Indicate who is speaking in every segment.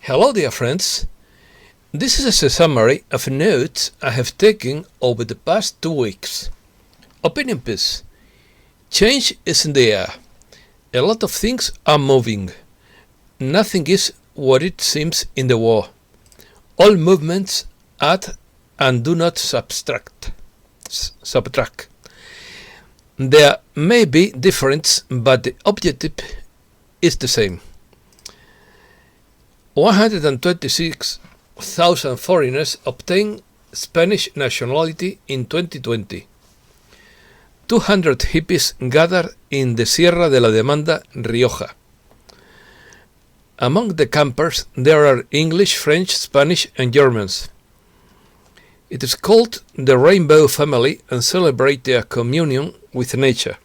Speaker 1: Hello dear friends, this is a summary of notes I have taken over the past 2 weeks. Opinion piece. Change is in the air. A lot of things are moving. Nothing is what it seems in the war. All movements add and do not subtract. There may be difference, but the objective is the same. 126,000 foreigners obtained Spanish nationality in 2020. 200 hippies gathered in the Sierra de la Demanda, Rioja. Among the campers there are English, French, Spanish and Germans. It is called the Rainbow Family and celebrate their communion with nature.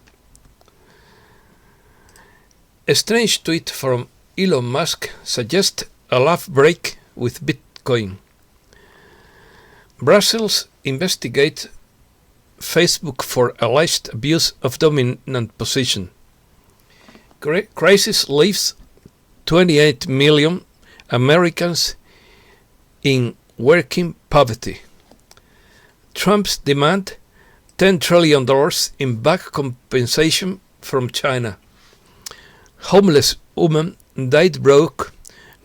Speaker 1: A strange tweet from Elon Musk suggests a love break with Bitcoin. Brussels investigates Facebook for alleged abuse of dominant position. Crisis leaves 28 million Americans in working poverty. Trump's demand $10 trillion in back compensation from China. Homeless woman died broke,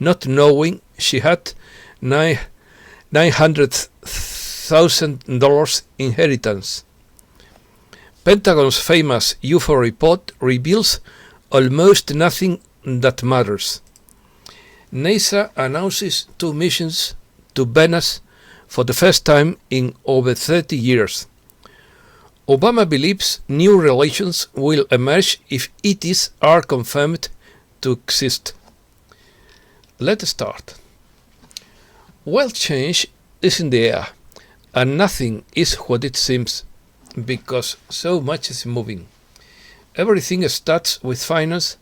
Speaker 1: not knowing she had $900,000 inheritance. Pentagon's famous UFO report reveals almost nothing that matters. NASA announces 2 missions to Venus for the first time in over 30 years. Obama believes new relations will emerge if ETs are confirmed to exist. Let's start. Well, change is in the air, and nothing is what it seems, because so much is moving. Everything starts with finance,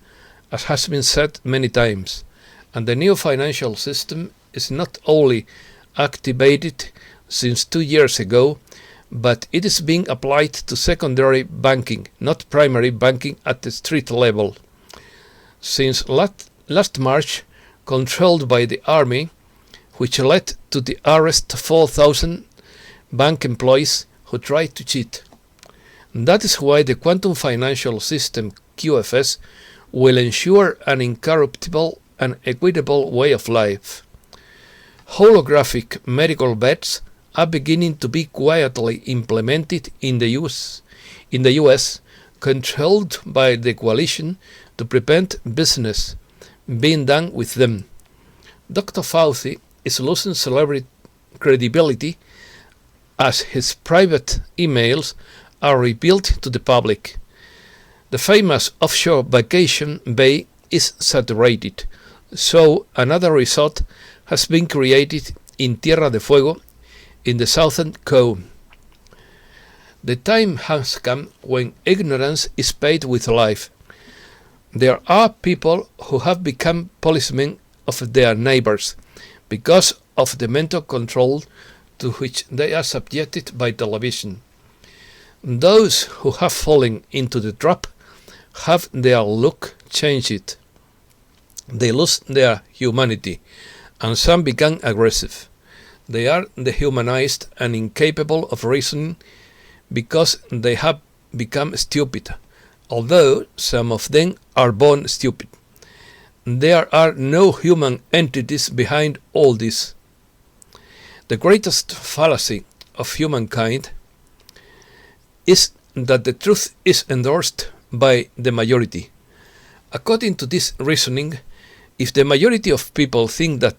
Speaker 1: as has been said many times, and the new financial system is not only activated since 2 years ago, but it is being applied to secondary banking, not primary banking at the street level. Since last March, controlled by the army, which led to the arrest of 4,000 bank employees who tried to cheat. That is why the quantum financial system QFS will ensure an incorruptible and equitable way of life. Holographic medical beds are beginning to be quietly implemented in the US, controlled by the coalition to prevent business being done with them. Dr. Fauci is losing celebrity credibility as his private emails are revealed to the public. The famous offshore vacation bay is saturated, so another resort has been created in Tierra de Fuego in the southern cone. The time has come when ignorance is paid with life. There are people who have become policemen of their neighbors because of the mental control to which they are subjected by television. Those who have fallen into the trap have their look changed. They lose their humanity, and some become aggressive. They are dehumanized and incapable of reasoning because they have become stupid, although some of them are born stupid. There are no human entities behind all this. The greatest fallacy of humankind is that the truth is endorsed by the majority. According to this reasoning, if the majority of people think that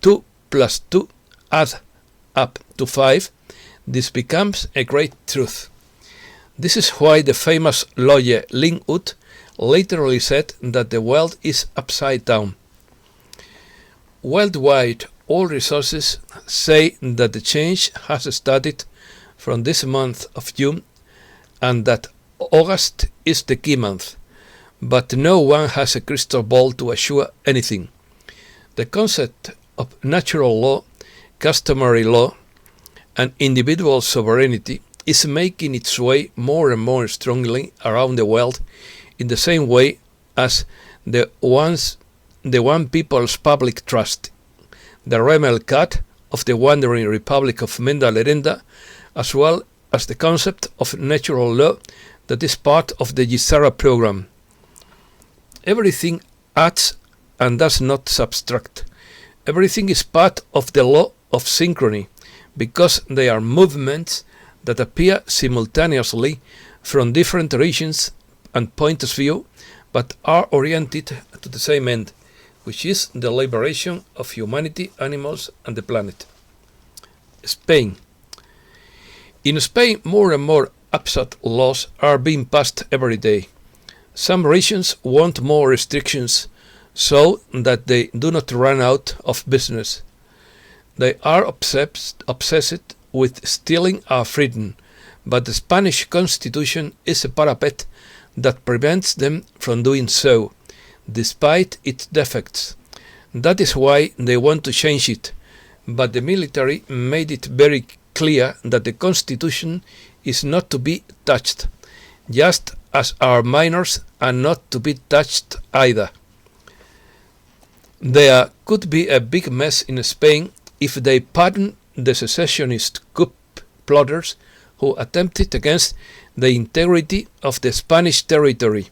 Speaker 1: 2 plus 2 add up to 5, this becomes a great truth. This is why the famous lawyer Lin Wood literally said that the world is upside down. Worldwide, all resources say that the change has started from this month of June and that August is the key month, but no one has a crystal ball to assure anything. The concept of natural law, customary law, and individual sovereignty is making its way more and more strongly around the world in the same way as the one people's public trust the Remel cat of the wandering Republic of Menda Lerenda, as well as the concept of natural law that is part of the Gisara program. Everything adds and does not subtract. Everything is part of the law of synchrony, because they are movements that appear simultaneously from different regions and points of view, but are oriented to the same end, which is the liberation of humanity, animals, and the planet. Spain. In Spain, more and more absurd laws are being passed every day. Some regions want more restrictions so that they do not run out of business. They are obsessed with stealing our freedom, but the Spanish Constitution is a parapet that prevents them from doing so, despite its defects. That is why they want to change it, but the military made it very clear that the Constitution is not to be touched, just as our minors are not to be touched either. There could be a big mess in Spain if they pardon the secessionist coup plotters who attempted against the integrity of the Spanish territory,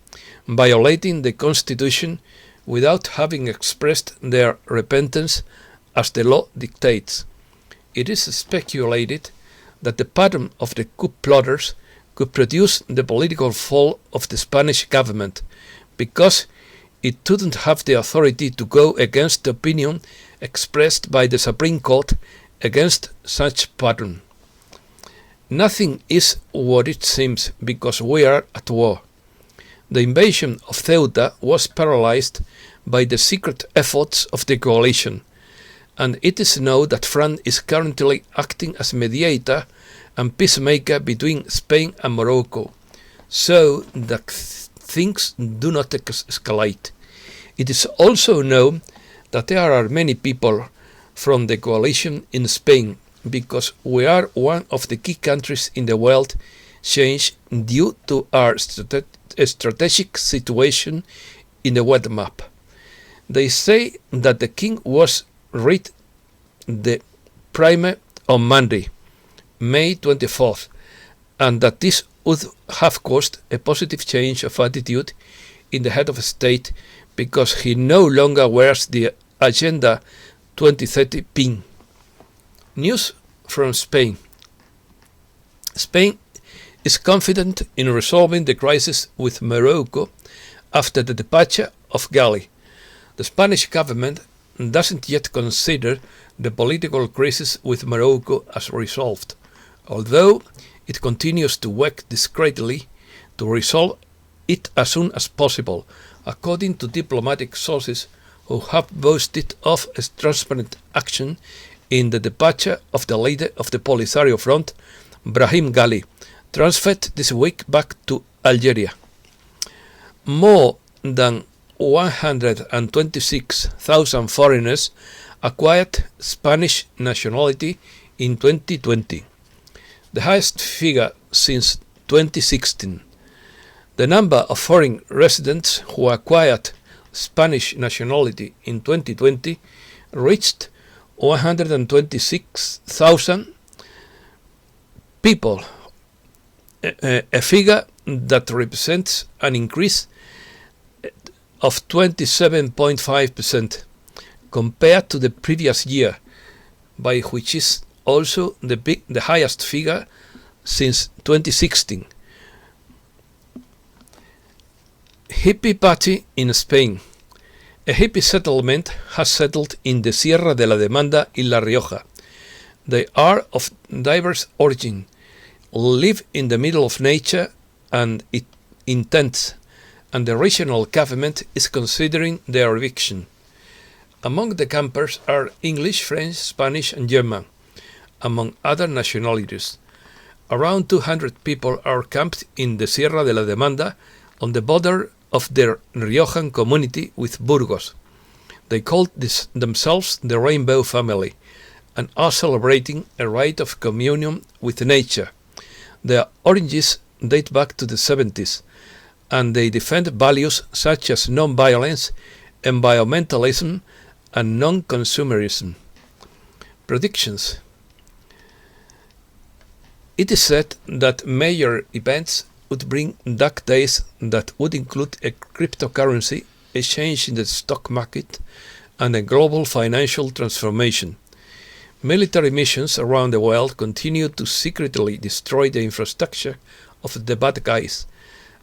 Speaker 1: violating the Constitution without having expressed their repentance as the law dictates. It is speculated that the pardon of the coup plotters could produce the political fall of the Spanish government, because it wouldn't have the authority to go against the opinion expressed by the Supreme Court against such pardon. Nothing is what it seems, because we are at war. The invasion of Ceuta was paralyzed by the secret efforts of the coalition, and it is known that France is currently acting as mediator and peacemaker between Spain and Morocco, so that things do not escalate. It is also known that there are many people from the coalition in Spain, because we are one of the key countries in the world change due to our strategic situation in the world map. They say that the king was read the primer on Monday, May 24th, and that this would have caused a positive change of attitude in the head of state, because he no longer wears the Agenda 2030 pin. News from Spain. Spain is confident in resolving the crisis with Morocco after the departure of Gali. The Spanish government doesn't yet consider the political crisis with Morocco as resolved, although it continues to work discreetly to resolve it as soon as possible, according to diplomatic sources who have boasted of a transparent action in the departure of the leader of the Polisario Front, Brahim Gali, transferred this week back to Algeria. More than 126,000 foreigners acquired Spanish nationality in 2020, the highest figure since 2016. The number of foreign residents who acquired Spanish nationality in 2020 reached 126,000 people, a figure that represents an increase of 27.5% compared to the previous year, by which is also the highest figure since 2016. Hippie party in Spain. A hippie settlement has settled in the Sierra de la Demanda in La Rioja. They are of diverse origin, live in the middle of nature and in tents, and the regional government is considering their eviction. Among the campers are English, French, Spanish, and German, among other nationalities. Around 200 people are camped in the Sierra de la Demanda on the border of their Riojan community with Burgos. They call themselves the Rainbow Family and are celebrating a rite of communion with nature. Their origins date back to the 70s, and they defend values such as non-violence, environmentalism, and non-consumerism. Predictions. It is said that major events would bring dark days that would include a cryptocurrency, a change in the stock market, and a global financial transformation. Military missions around the world continue to secretly destroy the infrastructure of the bad guys,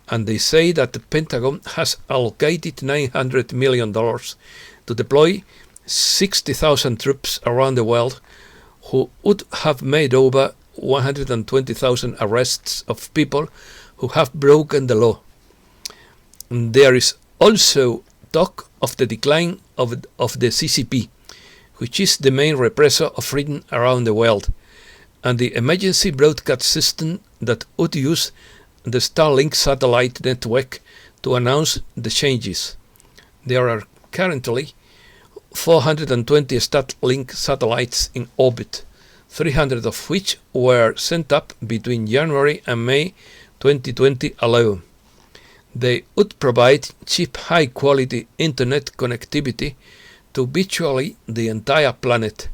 Speaker 1: and they say that the Pentagon has allocated $900 million to deploy 60,000 troops around the world who would have made over 120,000 arrests of people who have broken the law. There is also talk of the decline of the CCP, which is the main repressor of freedom around the world, and the emergency broadcast system that would use the Starlink satellite network to announce the changes. There are currently 420 Starlink satellites in orbit, 300 of which were sent up between January and May 2020 alone. They would provide cheap, high-quality internet connectivity to virtually the entire planet.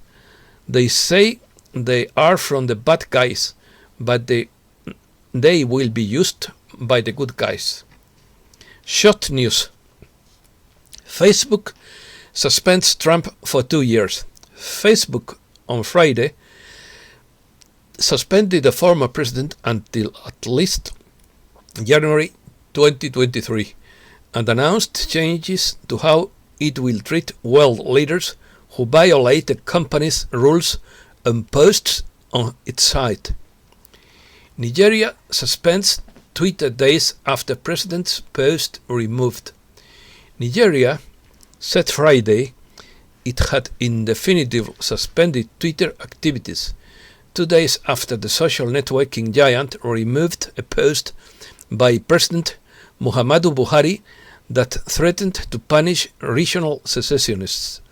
Speaker 1: They say they are from the bad guys, but they will be used by the good guys. Short news. Facebook suspends Trump for 2 years. Facebook on Friday suspended the former president until at least January 2023 and announced changes to how it will treat world leaders who violate the company's rules and posts on its site. Nigeria suspends Twitter days after president's post removed. Nigeria said Friday it had indefinitely suspended Twitter activities 2 days after the social networking giant removed a post by President Muhammadu Buhari that threatened to punish regional secessionists.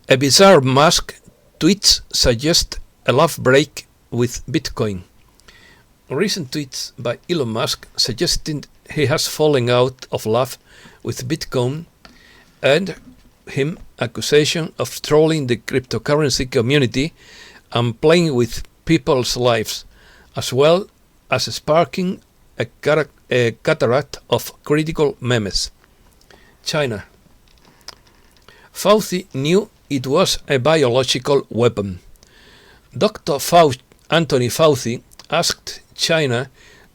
Speaker 1: A bizarre Musk tweets suggest a love break with Bitcoin. Recent tweets by Elon Musk suggesting he has fallen out of love with Bitcoin and him accusation of trolling the cryptocurrency community and playing with people's lives, as well as sparking a cataract of critical memes. China. Fauci knew it was a biological weapon. Dr. Anthony Fauci asked China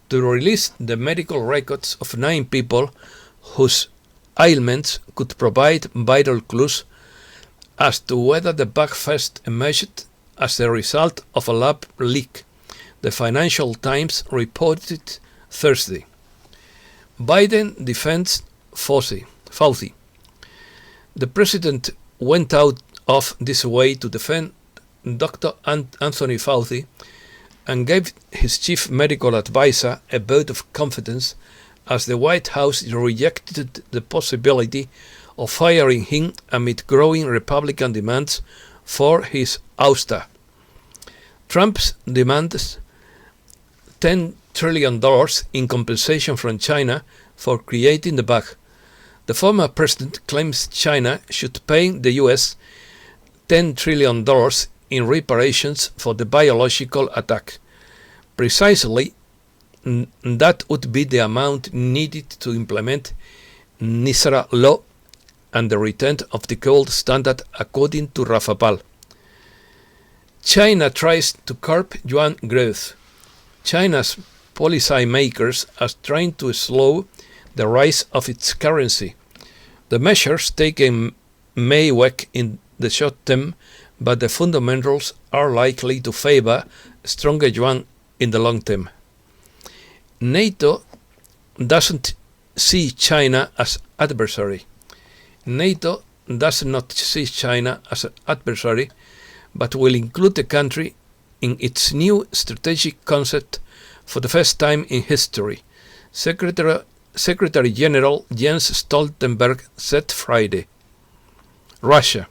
Speaker 1: to release the medical records of 9 people whose ailments could provide vital clues as to whether the bug first emerged as a result of a lab leak, the Financial Times reported Thursday. Biden defends Fauci. The president went out of this way to defend Dr. Anthony Fauci and gave his chief medical advisor a vote of confidence as the White House rejected the possibility of firing him amid growing Republican demands for his ouster. Trump's demands $10 trillion in compensation from China for creating the bug. The former president claims China should pay the U.S. $10 trillion in reparations for the biological attack. Precisely, that would be the amount needed to implement NISRA law and the return of the gold standard, according to Rafapal. China tries to curb yuan growth. China's policymakers are trying to slow the rise of its currency. The measures taken may work in the short term, but the fundamentals are likely to favor stronger yuan in the long term. NATO doesn't see China as adversary. NATO does not see China as an adversary, but will include the country in its new strategic concept for the first time in history, Secretary General Jens Stoltenberg said Friday. Russia.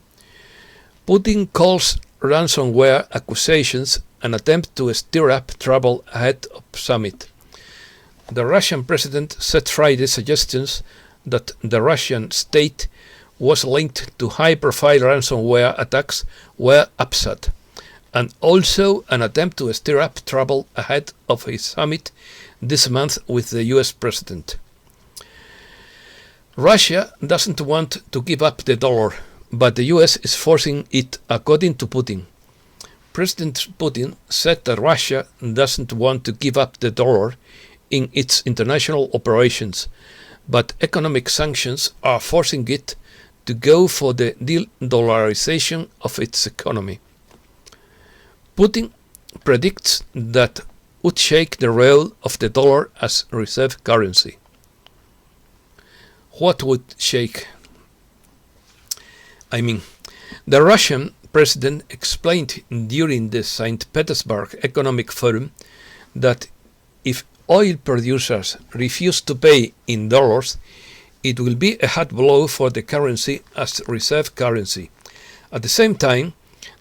Speaker 1: Putin calls ransomware accusations an attempt to stir up trouble ahead of summit. The Russian president said Friday suggestions that the Russian state was linked to high-profile ransomware attacks were upset, and also an attempt to stir up trouble ahead of his summit this month with the US president. Russia doesn't want to give up the dollar, but the US is forcing it, according to Putin. President Putin said that Russia doesn't want to give up the dollar in its international operations, but economic sanctions are forcing it to go for the de-dollarization of its economy. Putin predicts that would shake the role of the dollar as reserve currency. What would shake? The Russian president explained during the St. Petersburg Economic Forum that if oil producers refuse to pay in dollars, it will be a hard blow for the currency as reserve currency. At the same time,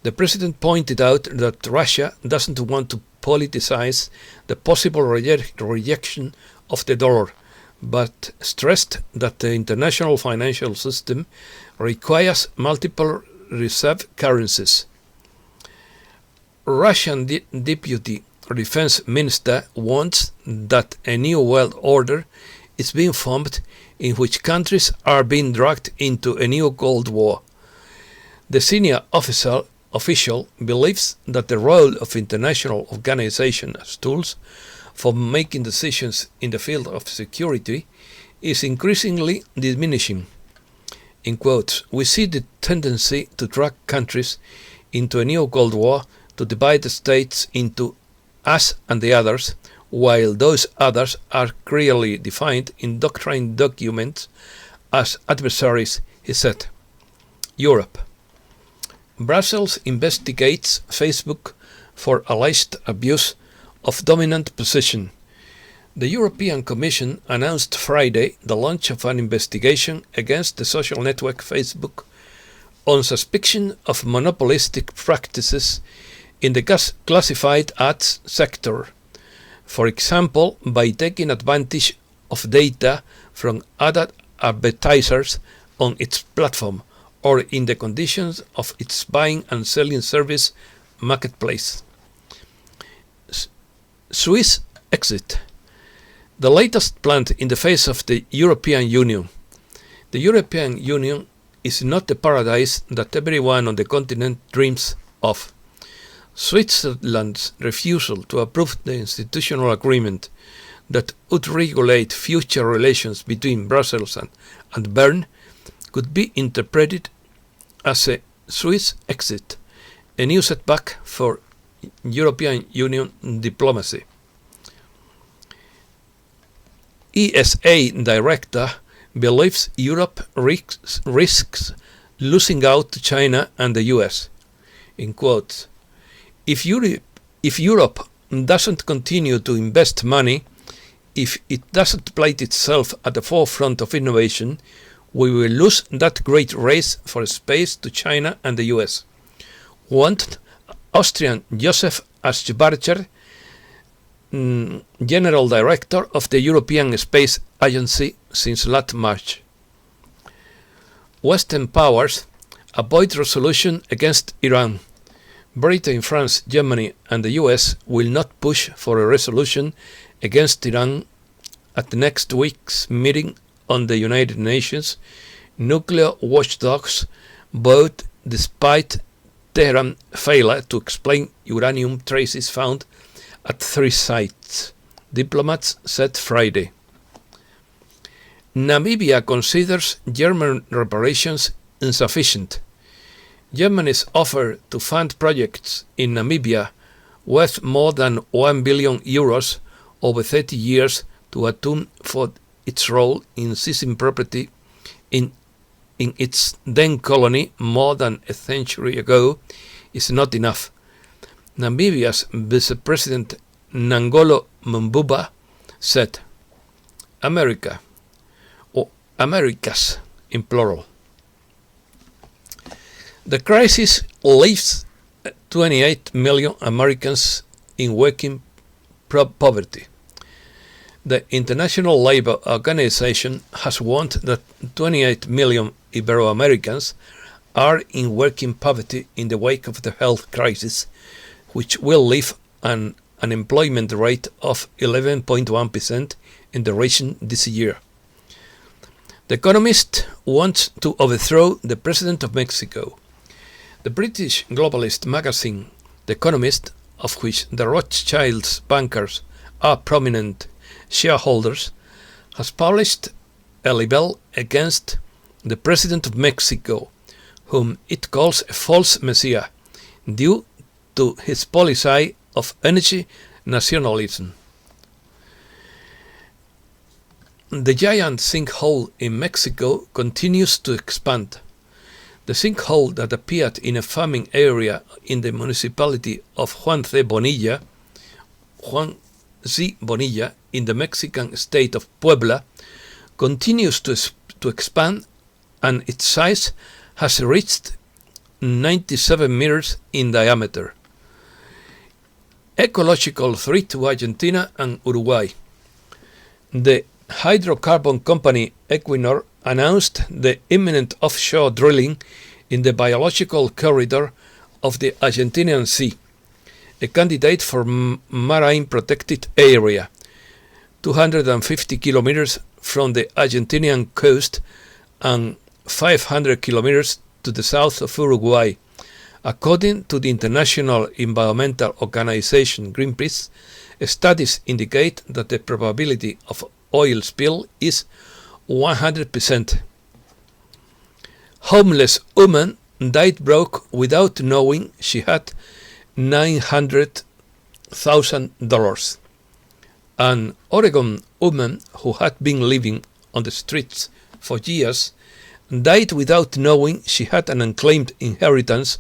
Speaker 1: the president pointed out that Russia doesn't want to politicize the possible rejection of the dollar, but stressed that the international financial system requires multiple reserve currencies. Russian Deputy Defense Minister wants that a new world order is being formed in which countries are being dragged into a new Cold War. The senior official believes that the role of international organizations as tools for making decisions in the field of security is increasingly diminishing. In quotes, "We see the tendency to drag countries into a new Cold War, to divide the states into us and the others, while those others are clearly defined in doctrine documents as adversaries," he said. Europe. Brussels investigates Facebook for alleged abuse of dominant position. The European Commission announced Friday the launch of an investigation against the social network Facebook on suspicion of monopolistic practices in the classified ads sector, for example, by taking advantage of data from other advertisers on its platform or in the conditions of its buying and selling service marketplace. Swiss exit. The latest plant in the face of the European Union. The European Union is not the paradise that everyone on the continent dreams of. Switzerland's refusal to approve the institutional agreement that would regulate future relations between Brussels and Bern could be interpreted as a Swiss exit, a new setback for European Union diplomacy. ESA director believes Europe risks losing out to China and the US. In quotes, if Europe doesn't continue to invest money, if it doesn't place itself at the forefront of innovation, we will lose that great race for space to China and the US. Want Austrian Josef Aschbacher, General Director of the European Space Agency since last March. Western powers avoid resolution against Iran. Britain, France, Germany and the US will not push for a resolution against Iran at next week's meeting on the United Nations nuclear watchdogs vote, despite Tehran's failure to explain uranium traces found at 3 sites, diplomats said Friday. Namibia considers German reparations insufficient. Germany's offer to fund projects in Namibia worth more than €1 billion over 30 years to atone for its role in seizing property in its then colony more than a century ago is not enough. Namibia's Vice President Nangolo Mbumba said, America, or Americas in plural. The crisis leaves 28 million Americans in working poverty. The International Labour Organization has warned that 28 million Ibero-Americans are in working poverty in the wake of the health crisis, which will leave an unemployment rate of 11.1% in the region this year. The Economist wants to overthrow the President of Mexico. The British globalist magazine The Economist, of which the Rothschilds bankers are prominent shareholders, has published a libel against the President of Mexico, whom it calls a false messiah, due to his policy of energy nationalism. The giant sinkhole in Mexico continues to expand. The sinkhole that appeared in a farming area in the municipality of Juan Z. Bonilla in the Mexican state of Puebla continues to expand, and its size has reached 97 meters in diameter. Ecological threat to Argentina and Uruguay. The hydrocarbon company Equinor announced the imminent offshore drilling in the biological corridor of the Argentinian Sea, a candidate for marine protected area, 250 kilometers from the Argentinian coast and 500 kilometers to the south of Uruguay. According to the international environmental organization Greenpeace, studies indicate that the probability of oil spill is 100%. Homeless woman died broke without knowing she had $900,000. An Oregon woman who had been living on the streets for years died without knowing she had an unclaimed inheritance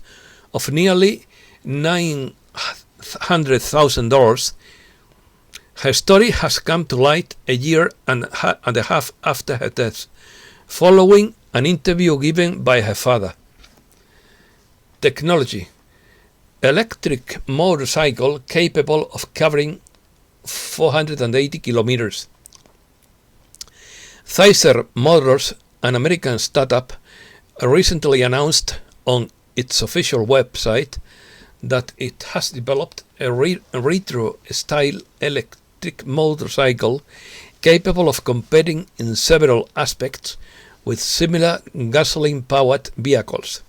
Speaker 1: of nearly $900,000. Her story has come to light a year and a half after her death, following an interview given by her father. Technology. Electric motorcycle capable of covering 480 kilometers. Theiser Motors, an American startup, recently announced on its official website that it has developed a retro-style electric motorcycle capable of competing in several aspects with similar gasoline-powered vehicles.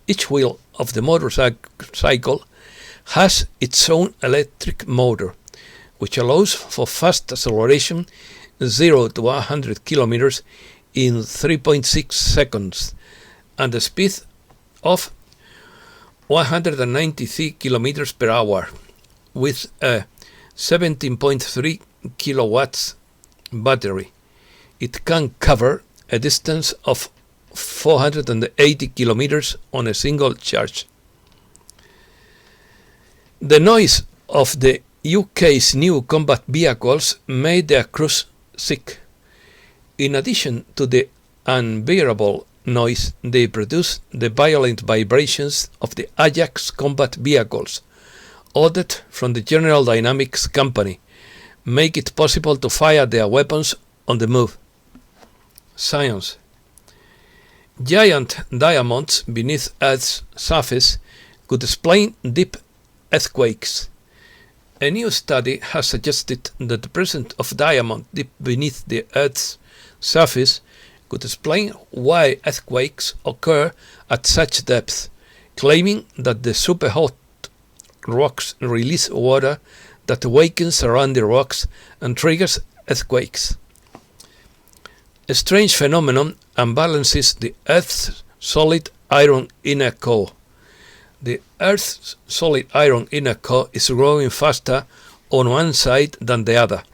Speaker 1: Each wheel of the motorcycle has its own electric motor, which allows for fast acceleration 0 to 100 kilometers in 3.6 seconds and a speed of 193 kilometers per hour with a 17.3 kilowatts battery. It can cover a distance of 480 kilometers on a single charge. The noise of the UK's new combat vehicles made their crews sick. In addition to the unbearable noise they produce, the violent vibrations of the Ajax combat vehicles, ordered from the General Dynamics company, make it possible to fire their weapons on the move. Science. Giant diamonds beneath Earth's surface could explain deep earthquakes. A new study has suggested that the presence of diamond deep beneath the Earth's surface could explain why earthquakes occur at such depth, claiming that the superhot rocks release water that awakens around the rocks and triggers earthquakes. A strange phenomenon unbalances the Earth's solid iron inner core. The Earth's solid iron inner core is growing faster on one side than the other,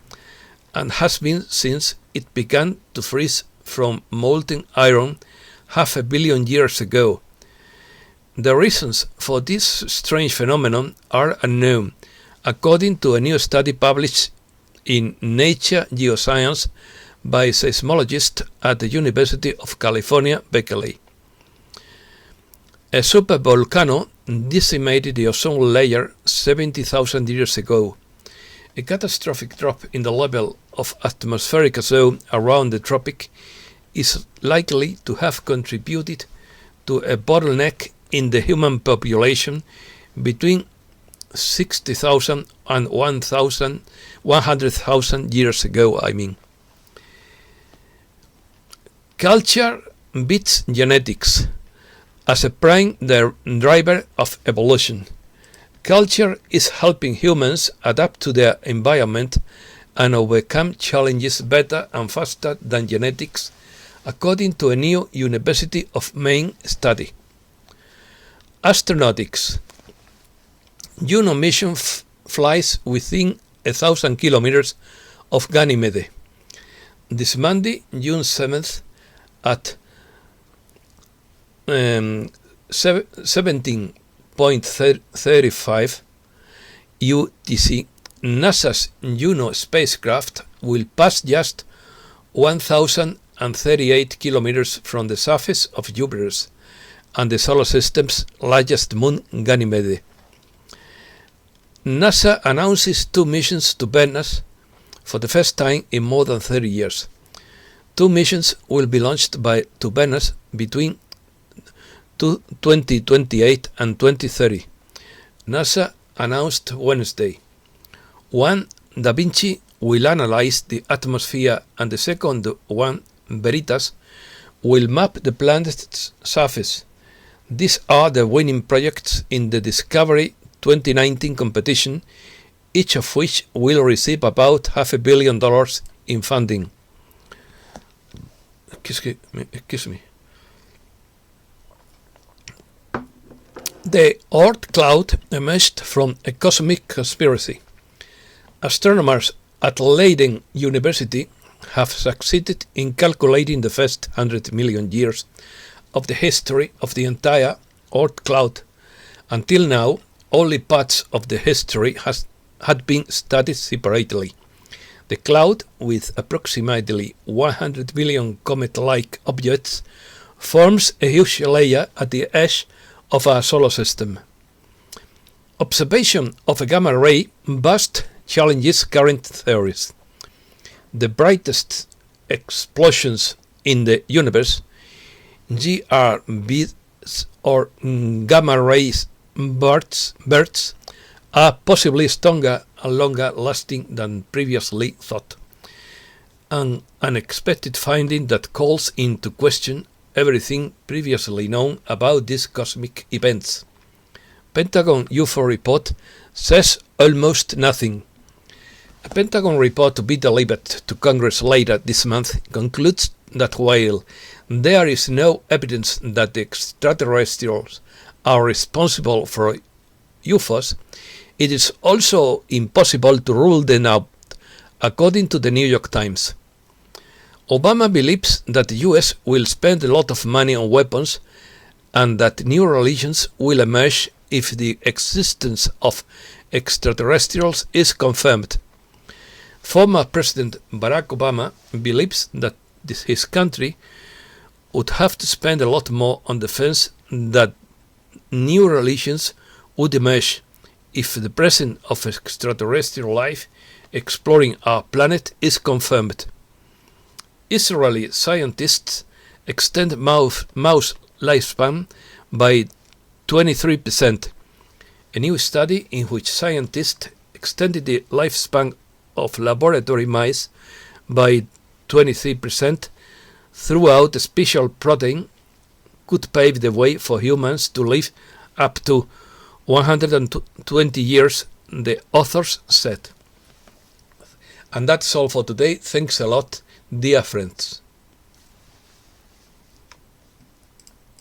Speaker 1: and has been since it began to freeze from molten iron 500 million years ago. The reasons for this strange phenomenon are unknown, according to a new study published in Nature Geoscience by seismologists at the University of California, Berkeley. A supervolcano decimated the ozone layer 70,000 years ago. A catastrophic drop in the level of atmospheric ozone around the tropic is likely to have contributed to a bottleneck in the human population between 60,000 and 100,000 years ago. Culture beats genetics as a prime driver of evolution. Culture is helping humans adapt to their environment and overcome challenges better and faster than genetics, according to a new University of Maine study. Astronautics. Juno mission flies within 1,000 kilometers of Ganymede. This Monday, June 7th, at 17.35 UTC, NASA's Juno spacecraft will pass just 1,038 kilometers from the surface of Jupiter and the solar system's largest moon, Ganymede. NASA announces 2 missions to Venus for the first time in more than 30 years. 2 missions will be launched to Venus between 2028 and 2030. NASA announced Wednesday. One, Da Vinci, will analyze the atmosphere, and the second one, Veritas, will map the planet's surface. These are the winning projects in the Discovery 2019 competition, each of which will receive about $500 million in funding. Excuse me. The Oort cloud emerged from a cosmic conspiracy. Astronomers at Leiden University have succeeded in calculating the first 100 million years of the history of the entire Oort cloud. Until now, only parts of the history had been studied separately. The cloud, with approximately 100 billion comet-like objects, forms a huge layer at the edge of our solar system. Observation of a gamma ray burst challenges current theories. The brightest explosions in the universe, GRBs or gamma rays bursts, are possibly stronger and longer lasting than previously thought. An unexpected finding that calls into question everything previously known about these cosmic events. Pentagon UFO report says almost nothing. A Pentagon report to be delivered to Congress later this month concludes that while there is no evidence that the extraterrestrials are responsible for UFOs, it is also impossible to rule them out, according to the New York Times. Obama believes that the US will spend a lot of money on weapons and that new religions will emerge if the existence of extraterrestrials is confirmed. Former President Barack Obama believes that his country would have to spend a lot more on defense, that new religions would emerge if the presence of extraterrestrial life exploring our planet is confirmed. Israeli scientists extend mouse lifespan by 23%. A new study in which scientists extended the lifespan of laboratory mice by 23% throughout a special protein could pave the way for humans to live up to 120 years, the authors said. And that's all for today. Thanks a lot, dear friends.